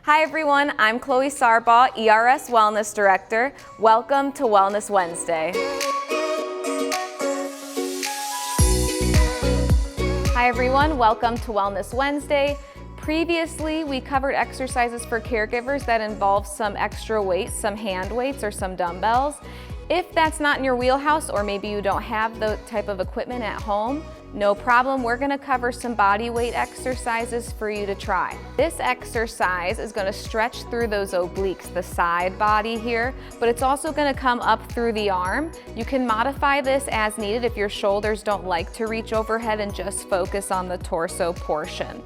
Hi everyone, I'm Chloe Sarbaugh, ERS Wellness Director. Welcome to Wellness Wednesday. Hi everyone, welcome to Wellness Wednesday. Previously, we covered exercises for caregivers that involve some extra weights, some hand weights or some dumbbells. If that's not in your wheelhouse, or maybe you don't have the type of equipment at home, no problem. We're gonna cover some body weight exercises for you to try. This exercise is gonna stretch through those obliques, the side body here, but it's also gonna come up through the arm. You can modify this as needed if your shoulders don't like to reach overhead and just focus on the torso portion.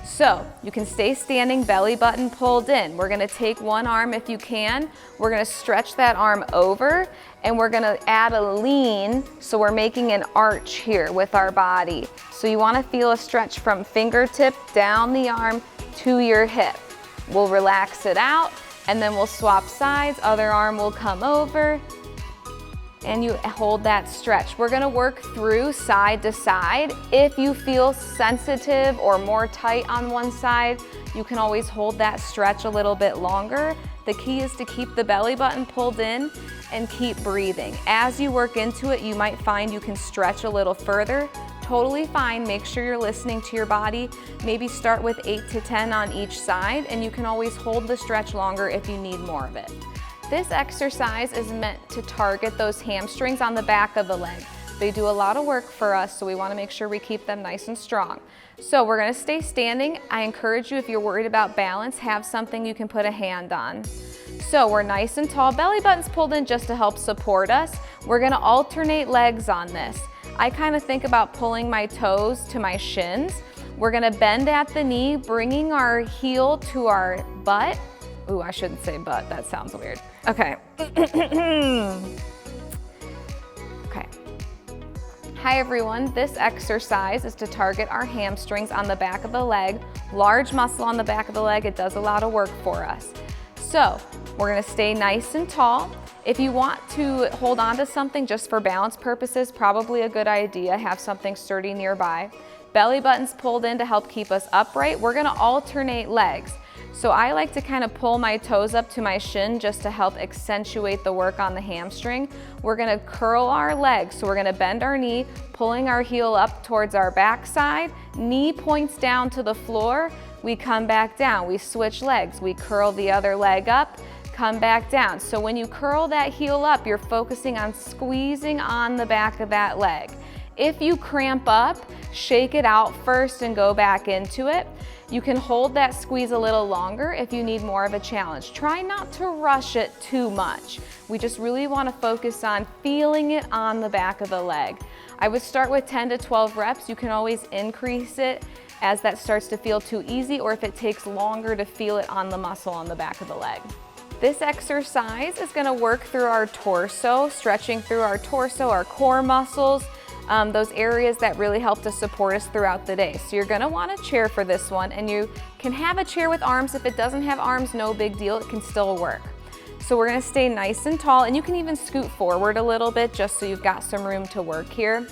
So you can stay standing, belly button pulled in. We're gonna take one arm if you can. We're gonna stretch that arm over and we're gonna add a lean, so we're making an arch here with our body. So you wanna feel a stretch from fingertip down the arm to your hip. We'll relax it out and then we'll swap sides. Other arm will come over and you hold that stretch. We're gonna work through side to side. If you feel sensitive or more tight on one side, you can always hold that stretch a little bit longer. The key is to keep the belly button pulled in and keep breathing. As you work into it, you might find you can stretch a little further. Totally fine, make sure you're listening to your body. Maybe start with 8 to 10 on each side, and you can always hold the stretch longer if you need more of it. This exercise is meant to target those hamstrings on the back of the leg. They do a lot of work for us, so we want to make sure we keep them nice and strong. So we're going to stay standing. I encourage you, if you're worried about balance, have something you can put a hand on. So we're nice and tall, belly button's pulled in just to help support us. We're going to alternate legs on this. I kind of think about pulling my toes to my shins. We're going to bend at the knee, bringing our heel to our butt. Ooh, I shouldn't say butt, that sounds weird. Okay. Okay. Hi everyone, this exercise is to target our hamstrings on the back of the leg. Large muscle on the back of the leg, it does a lot of work for us. So, we're gonna stay nice and tall. If you want to hold on to something just for balance purposes, probably a good idea, have something sturdy nearby. Belly button's pulled in to help keep us upright. We're gonna alternate legs. So I like to kind of pull my toes up to my shin just to help accentuate the work on the hamstring. We're gonna curl our legs. So we're gonna bend our knee, pulling our heel up towards our backside. Knee points down to the floor. We come back down. We switch legs. We curl the other leg up, come back down. So when you curl that heel up, you're focusing on squeezing on the back of that leg. If you cramp up, shake it out first and go back into it. You can hold that squeeze a little longer if you need more of a challenge. Try not to rush it too much. We just really want to focus on feeling it on the back of the leg. I would start with 10 to 12 reps. You can always increase it as that starts to feel too easy, or if it takes longer to feel it on the muscle on the back of the leg. This exercise is going to work through our torso, stretching through our torso, our core muscles, those areas that really help to support us throughout the day. So you're gonna want a chair for this one, and you can have a chair with arms. If it doesn't have arms, no big deal, it can still work. So we're gonna stay nice and tall, and you can even scoot forward a little bit just so you've got some room to work here.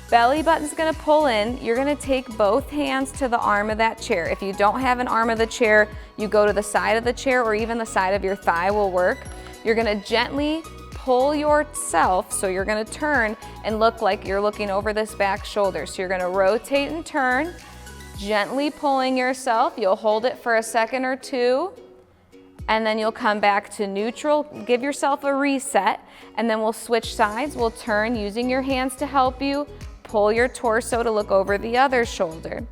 Belly button's gonna pull in. You're gonna take both hands to the arm of that chair. If you don't have an arm of the chair, you go to the side of the chair, or even the side of your thigh will work. You're gonna gently pull yourself, so you're gonna turn and look like you're looking over this back shoulder. So you're gonna rotate and turn, gently pulling yourself. You'll hold it for a second or two, and then you'll come back to neutral. Give yourself a reset, and then we'll switch sides. We'll turn using your hands to help you. Pull your torso to look over the other shoulder.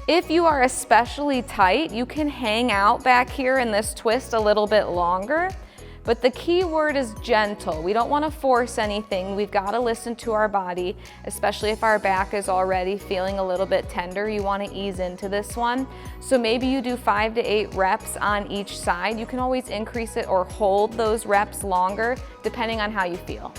If you are especially tight, you can hang out back here in this twist a little bit longer. But the key word is gentle. We don't want to force anything. We've got to listen to our body, especially if our back is already feeling a little bit tender. You want to ease into this one. So maybe you do 5 to 8 reps on each side. You can always increase it or hold those reps longer, depending on how you feel.